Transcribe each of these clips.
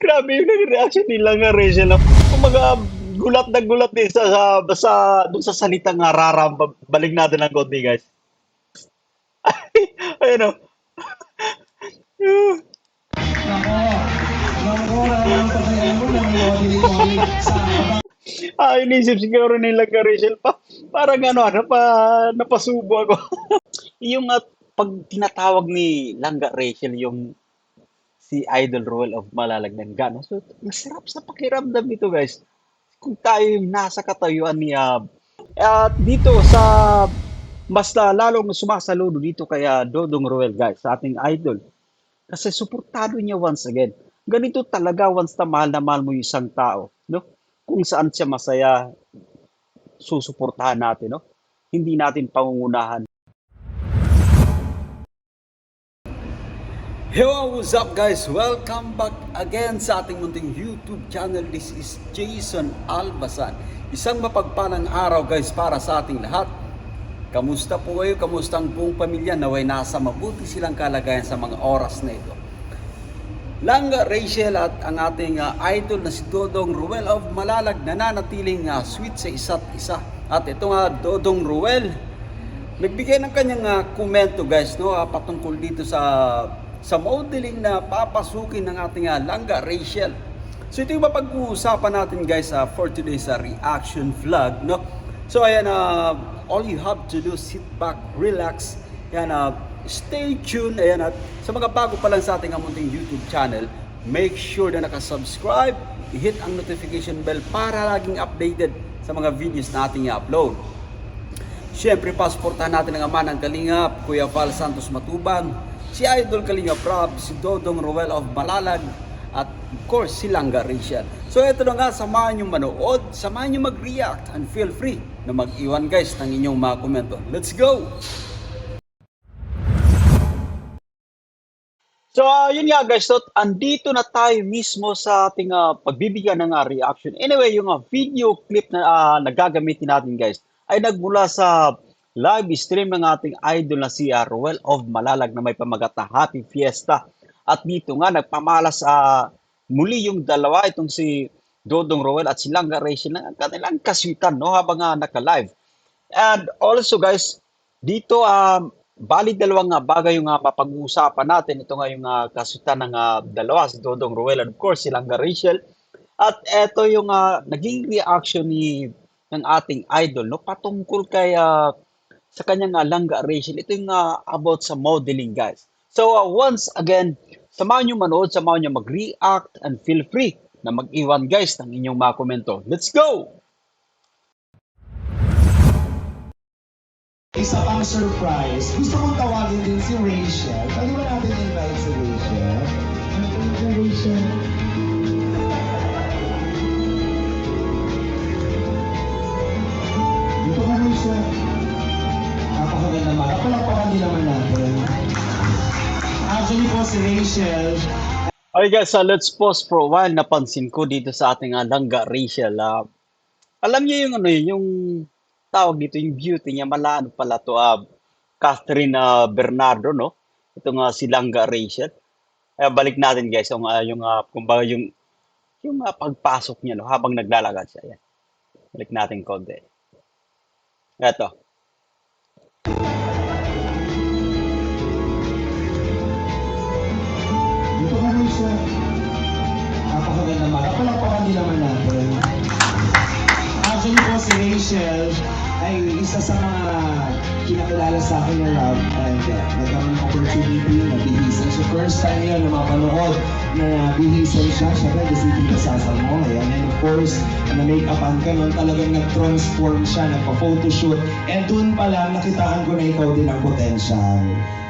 Grabe yung naging reaction nila nga, Rachel, 'no? Kumbaga, gulat na gulat din dun sa salitang nga balik natin ng konti, guys. Ayun, 'no? Nako, alam pa kaya mo na may logic sa Inisip siguro nila ka, Rachel, parang napasubo ako. Yung 'pag tinatawag ni Langga Rachel yung si Idol Roel of Malalagnan Gano, so masarap sa pakiramdam nito, guys. Kung tayo yung nasa katayuan ni at dito sa mas lalong sumasaludo dito kaya Dodong Roel, guys, sa ating idol. Kasi suportado niya once again. Ganito talaga once na mahal mo yung isang tao, no? Kung saan siya masaya, susuportahan natin, no? Hindi natin pangungunahan. Yo, what's up guys? Welcome back again sa ating munting YouTube channel. This is Jason Albasan. Isang mapagpalang araw guys para sa ating lahat. Kamusta po kayo? Kamusta ang buong pamilya? Naway nasa mabuti silang kalagayan sa mga oras na ito. Langga Rachel at ang ating idol na si Dodong Ruel of Malalag nananatiling sweet sa isa't isa. At ito nga Dodong Ruel, nagbigay ng kanyang komento guys, no, patungkol dito sa modeling na papasukin ng ating Langga Rachel. So ito yung mapag-uusapan natin guys for today's reaction vlog, no. So ayan, all you have to do, sit back, relax, yan, stay tuned. Ayan, at sa mga bago pa lang sa ating munting YouTube channel, make sure na nakasubscribe, i-hit ang notification bell para laging updated sa mga videos na ating i-upload. Siyempre, pasportahan natin ang ama ng Kalingap, Kuya Val Santos Matubang, si Idol Kalingap Rob, si Dodong Roel of Malalag, at of course, si Langga Rachel. So ito na nga, samahan nyo manood, samahan nyo mag-react, and feel free na mag-iwan guys ng inyong mga komento. Let's go! So, yun nga guys, so, andito na tayo mismo sa ating pagbibigyan ng reaction. Anyway, yung video clip na nagagamitin natin guys, ay nagmula sa live stream ng ating idol na si Roel of Malalag na may pamagat na Happy Fiesta. At dito nga, nagpamalas muli yung dalawa, itong si Dodong Roel at si Langga Rachel na kanilang kaswitan, no, habang naka-live. And also guys, dito bali dalawang bagay yung mapag-uusapan natin. Ito nga yung kasutan ng dalawa, si Dodong Roel and of course si Langga Rachel. At ito yung naging reaction ng ating idol, no, patungkol kay sa kanyang Langga Rachel. Ito yung about sa modeling, guys. So once again, samahan nyo manood, samahan nyo mag-react, and feel free na mag-iwan guys ng inyong mga komento. Let's go! isa pang surprise. Gusto kong tawagin din si Rachel. Pwede ba natin invite si Rachel? Rachel. Dito ka Rachel. Napakaganda naman. Palakpakan din naman natin. Actually po si Rachel. Okay guys, let's pause for a while. Napansin ko dito sa ating Langga Rachel. Alam niyo yung yung tawag dito, yung beauty niya, malano pala to, Catherine Bernardo, no? Ito nga si Langga Rachel. Balik natin guys, kumbaga yung pagpasok niya, no? Habang naglalakad siya. Yan. Balik natin konti. Ito. Dito ka Rachel. Napakaganda naman. Palakpakan din naman natin. Actually po si Rachel ay isa sa mga kinakilala sa akin ng Rob and nagkaroon ng opportunity na bihisan siya. First time yun na mapanood na bihisan siya. Siyempre, kasi hindi kasasal mo. Ayan. And of course, na make-upan ka nun, talagang nag-transform siya, nagpa-photoshoot. And dun pa lang, nakitaan ko na ikaw din ang potential.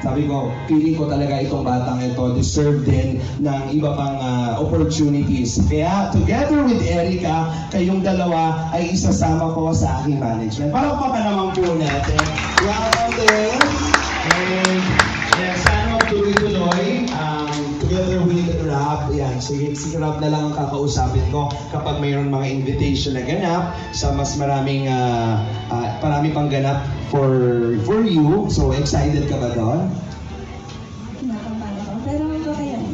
Sabi ko, feeling ko talaga itong batang ito deserve din ng iba pang opportunities. Kaya together with Erica, kayong dalawa ay isasama ko sa aking management. Parang pa naman po natin. Welcome din. And sana tuloy-tuloy together with Rob. Yan, si Rob na lang ang kakausapin ko kapag mayroon mga invitation na ganap sa mas maraming marami pang ganap for you. So excited ka ba doon? Kinakabahan ako. Pero okay yan.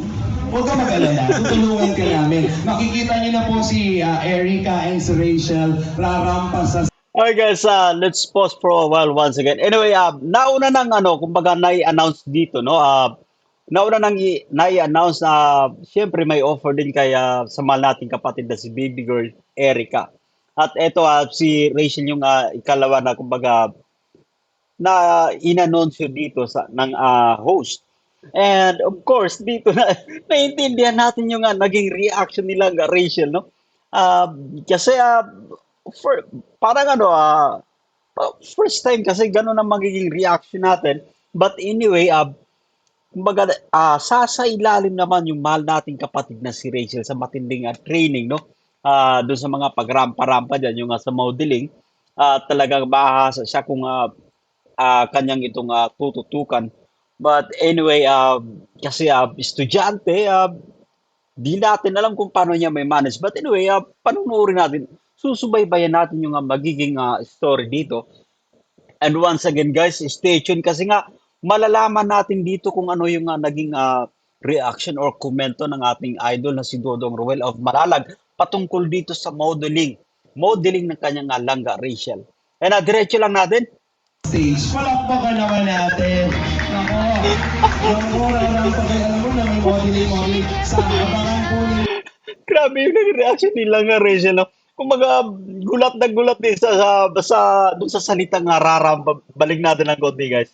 Huwag ka mag-alala, tutulungan ka namin. Makikita niyo na po si Erica and si Rachel rarampa sa Okay guys, let's pause for a while once again. Anyway, nauna nang ano, kumbaga nai-announce dito, no? Nauna nang nai-announce na siyempre may offer din kay sa mahal nating kapatid na si baby girl Erica. At eto si Rachel yung ikalawa na kumbaga na inanunsyo dito sa ng host. And of course, dito na naiintindihan natin yung naging reaction nila Rachel, no? Ah, kasi for, parang ano first time kasi ganun ang magiging reaction natin. But anyway, kumbaga, sasailalim naman yung mahal nating kapatid na si Rachel sa matinding training, no? Doon sa mga pagrampa-rampa dyan, yung sa modeling, talagang bahasa siya kung kanyang itong tututukan. But anyway, kasi estudyante, di natin alam kung paano niya may manage. But anyway, panunurin natin, susubaybayan natin yung magiging story dito. And once again, guys, stay tuned kasi nga malalaman natin dito kung ano yung naging reaction or komento ng ating idol na si Dodong Ruel of Malalag patungkol dito sa modeling. Modeling ng kanyang langga, Rachel. And diretso lang natin. stage. Palakpakan naman natin. Nako, rarampa kayo. Alam mo na may modeling sa abangan po ninyo. Grabe yung naging reaction nila nga, Rachel. No? Kumbaga, gulat na gulat din dun sa salitang raramba. Balik natin ng konti, guys.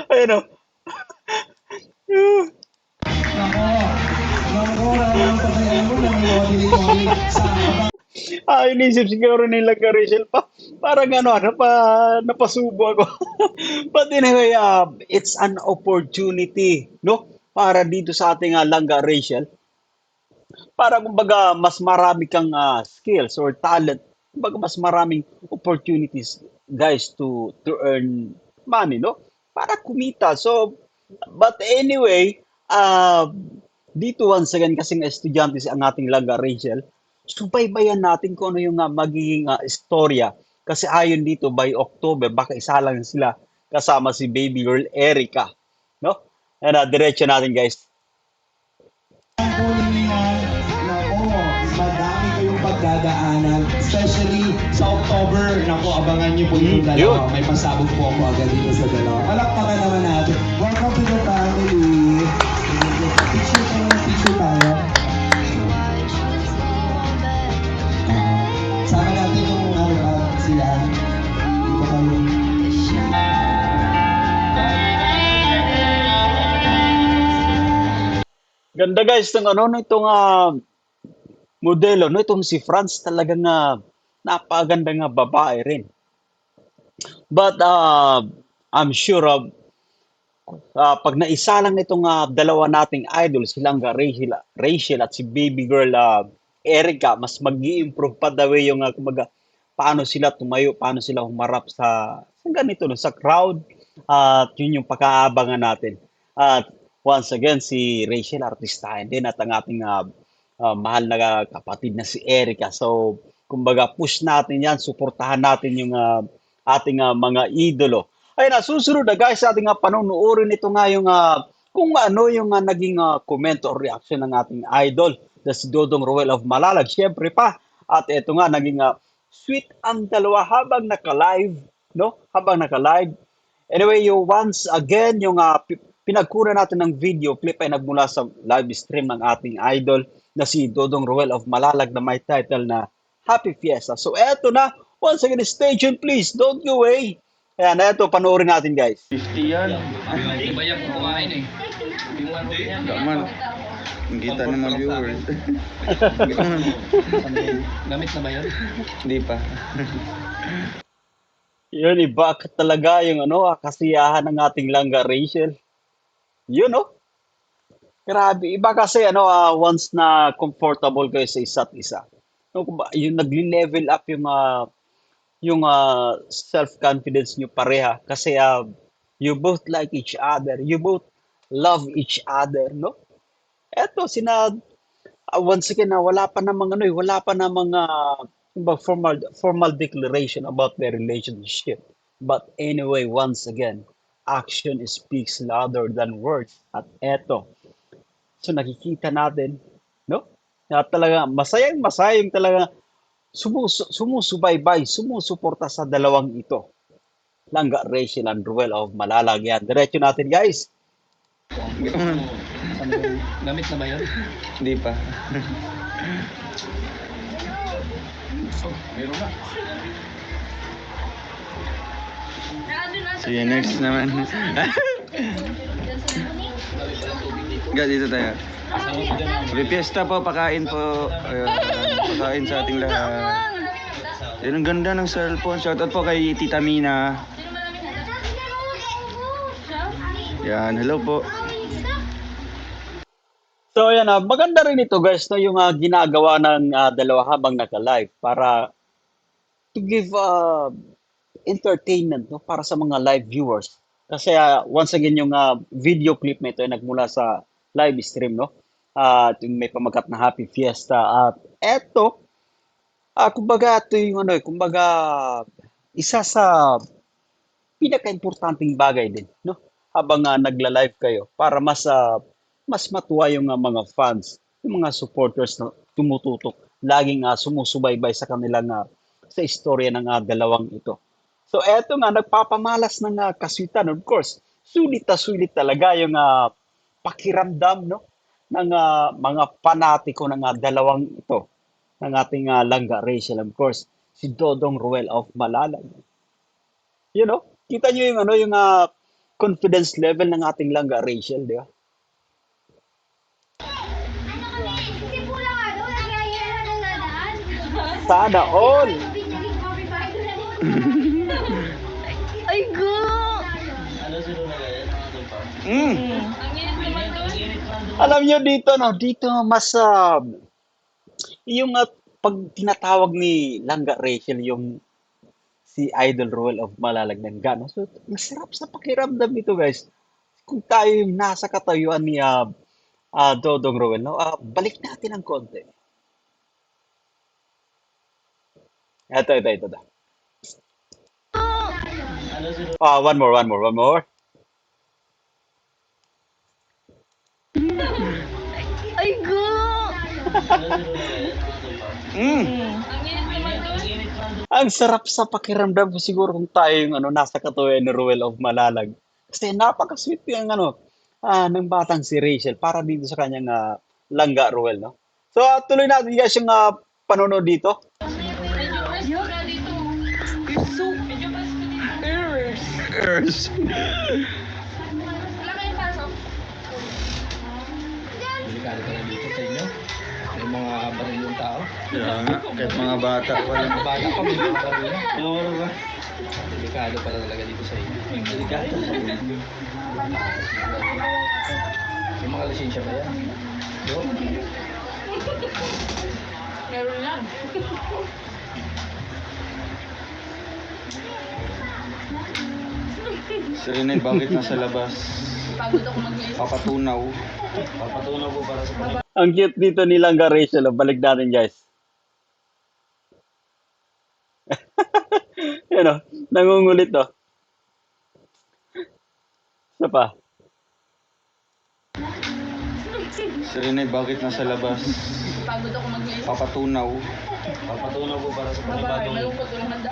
Ayun o. Nako, rarampa kayo. Alam mo na may modeling sa abangan. Inisip siguro nila ka, Rachel. Parang napasubo ako. But anyway, it's an opportunity, no? Para dito sa ating langga, Rachel. Para kumbaga mas marami kang skills or talent, kumbaga mas maraming opportunities guys to earn money, no? Para kumita. So, but anyway, dito once again kasing estudyante ang ating laga Rachel, subaybayan natin kung ano yung magiging istorya. Kasi ayon dito by October, baka isa lang sila kasama si baby girl Erica, no? And diretso natin guys. Po ninyo yan. Nako, madami kayong pagdadaanan. Especially sa October. Nako, abangan niyo po yung dalawa. Yun. May pasabog po ako agad dito sa dalawa. Palakpakan naman natin. Welcome to the family. Picture tayo. Sama natin yung sila. Dito kayo. Ganda guys, itong modelo, no? Itong si Franz talagang napakaganda nga babae rin. But I'm sure pag naisa lang itong dalawa nating idol, silang Rachel at si baby girl Erica, mas mag-i-improve pa daw yung kumbaga, paano sila tumayo, paano sila humarap sa ganito, no? Sa crowd. At yun yung pag-aabangan natin. At once again, si Rachel, artistahin din at ang ating mahal na kapatid na si Erica. So, kumbaga, push natin yan, suportahan natin yung ating mga idolo. Ayun na, susunod na guys, sa ating panunuorin ito nga yung kung ano yung naging comment or reaction ng ating idol na si Dodong Ruel of Malalag. Siyempre pa, at ito nga, naging sweet ang dalawa habang naka-live, no? Habang naka-live. Anyway, yung once again, yung pinagkunan natin ng video clip ay nagmula sa live stream ng ating idol na si Dodong Ruel of Malalag na may title na Happy Fiesta. So eto na, once again, stay tuned please, don't go away. Ayan, eto, panoorin natin guys. 50 yan. Hindi ba yan kumain eh? Daman. Ang kita ng mga viewers. Gamit na ba yan? Hindi pa. Yun, iba talaga yung kasiyahan ng ating langga Rachel. Yun, no? Grabe, iba kasi once na comfortable kayo sa isa't isa. No, yung nagli-level up yung self-confidence nyo pareha kasi you both like each other, you both love each other, no? Eto, once again, wala pa namang formal declaration about their relationship. But anyway, once again, action speaks louder than words. At eto, So nakikita natin, no? Na talaga masayang talaga sumusubaybay, sumusuporta sa dalawang ito. Langga Rachel and Ruel of Malalag yan. Diretso natin guys. Gamit na ba yun? Hindi pa. Meron na. Sige, next naman. Ga, dito tayo. May piyesta po, pakain po. Ayun, pakain sa ating lahat. Yan, ang ganda ng cellphone. Shoutout po kay Tita Mina. Yan, hello po. So ayan, maganda rin ito guys, no, yung ginagawa ng dalawa habang naka-live para to give entertainment, no, para sa mga live viewers. Kasi once again yung video clip na ito ay nagmula sa live stream, no? Yung may pamagat na Happy Fiesta at eto, kumbaga ito yung ano, kumbaga isa sa pinaka-importanting bagay din, no? Habang nagla-live kayo para mas matuwa yung mga fans, yung mga supporters na tumututok, laging sumusubaybay sa kanilang sa istorya ng dalawang ito. So eto nga nagpapamalas ng kaswitan, of course. Sulit na sulit talaga yung pakiramdam, no, ng mga panatiko ng dalawang ito ng ating Langga Rachel, of course, si Dodong Ruel of Malalag. You know, kita nyo yung ano yung confidence level ng ating Langga Rachel, di ba? Sana all. Ay, go! Alam nyo dito, no, dito mas yung pag tinatawag ni Langga Rachel yung si Idol Ruel of Malalag ng gano. So, masarap sa pakiramdam ito, guys. Kung tayo yung nasa katayuan ni Dodong Ruel, no, balik natin ng konti. Ito. One more. Ay, go! Ang sarap sa pakiramdam ko siguro kung tayo yung nasa katuwian ni Ruel of Malalag. Kasi napaka-sweet yung ng batang si Rachel para dito sa kanyang Langga Ruel, no? So, tuloy natin guys yung panonood dito. You're so... Earth. Delikado pala dito sa inyo. May mga baril yung tao. Kaya nga, kahit mga bata pala. Mga bata pa, may mga baril na. Ano ba? Delikado pala talaga dito sa inyo. Delikado. May mga lisensya ba yan? Yo? Meron lang. Si Renel, bakit nasa labas? Pagod ako mag-live. Papatunaw. Papatunaw po para sa pag- Ang cute dito ni Langga Rachel. Balik natin guys. Yan o, nangungulit o. Isa pa. Si Renel, bakit nasa labas? Pagod ako mag-live. Papatunaw. Papatunaw po para sa panibagong Malungkot ko lang handa.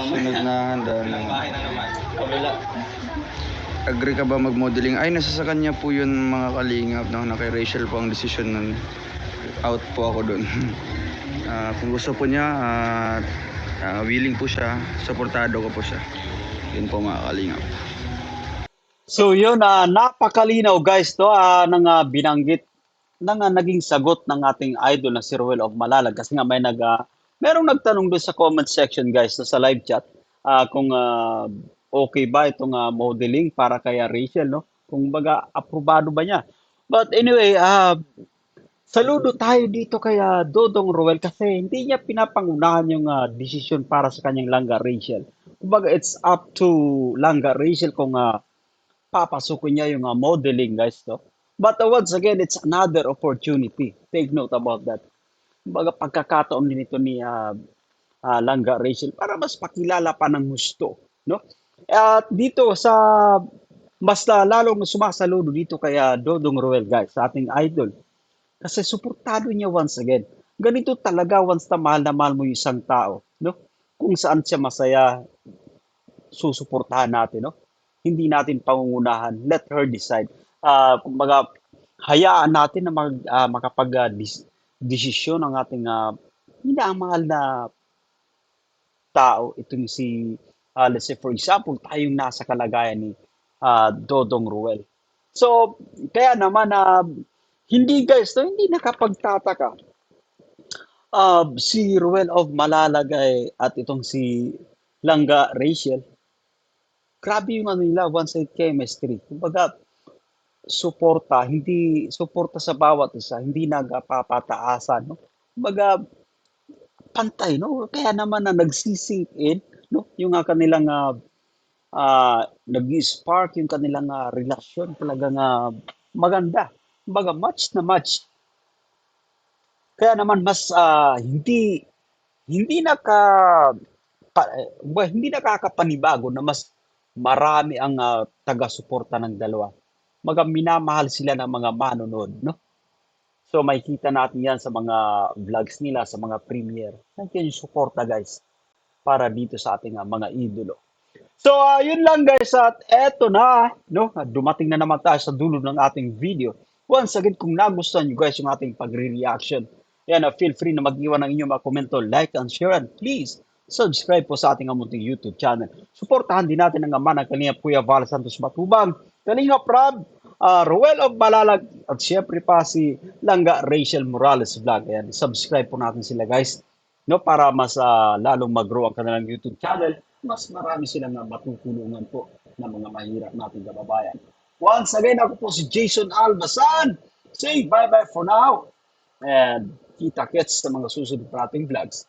Sunod na handa na. bahay na naman. Kabila. Agree ka ba mag-modeling? Ay, nasa sa kanya po yun mga kalingap. No? Na kay Rachel po ang decision nun. Out po ako dun. Kung gusto po niya, willing po siya, supportado ko po siya. Yun po mga kalingap. So yun, napakalinaw guys to ng binanggit ng naging sagot ng ating idol na si Ruel of Malalag kasi nga merong nagtanong doon sa comment section guys no, sa live chat kung okay ba itong modeling para kay Rachel, no? Kung baga aprobado ba niya. But anyway, saludo tayo dito kay Dodong Ruel kasi hindi niya pinapangunahan yung desisyon para sa kanyang Langga Rachel. Kumbaga it's up to Langga Rachel kung papasukin niya yung modeling guys, no? But once again, it's another opportunity. Take note about that. Kumbaga pagkakataon din ito ni Langga Rachel para mas pakilala pa ng gusto, no? At dito sa mas lalong sumasaludo dito kay Dodong Roel, guys, sa ating idol. Kasi suportado niya once again. Ganito talaga once na mahal mo yung isang tao, no? Kung saan siya masaya, susuportahan natin, no? Hindi natin pangungunahan. Let her decide. Kumbaga, hayaan natin na desisyon ng ating minamahal na tao. Itong si, let's say for example, tayong nasa kalagayan ni Dodong Ruel. So, kaya naman hindi guys, no, hindi nakapagtataka. Si Ruel of Malalagay at itong si Langga Rachel, grabe yung ano nila, one-side chemistry. Kumbaga, suporta sa bawat isa, hindi nagpapataasan, no? Kumbaga, pantay, no? Kaya naman na nagsisink in, no? Yung kanilang nag-spark yung kanilang relasyon talagang maganda. Kumbaga, match na match. Kaya naman mas hindi naka hindi nakakapanibago na mas marami ang taga-suporta ng dalawa. Minamahal sila ng mga manonood, no? So makikita natin 'yan sa mga vlogs nila, sa mga premiere. Nandiyan yung suporta, guys, para dito sa ating mga idolo. So yun lang, guys, at eto na, no? Dumating na naman tayo sa dulo ng ating video. Once again, kung nagustuhan nyo, guys, yung ating pagre-reaction, yan, feel free na mag-iwan ng inyong mga komento, like and share, and please subscribe po sa ating munting YouTube channel. Suportahan din natin ang ama ng Kalinga Kuya Val Santos Matubang, Kalinga Prab, Roel of Malalag, at syempre pa si Langga Rachel Morales Vlog. Ayan, subscribe po natin sila, guys, no, para mas lalong mag-grow ang kanilang YouTube channel, mas marami silang matutulungan po ng mga mahirap nating kababayan. Once again, ako po si Jason Albasan. Say bye-bye for now. And kita-kits sa mga susunod pa ating vlogs.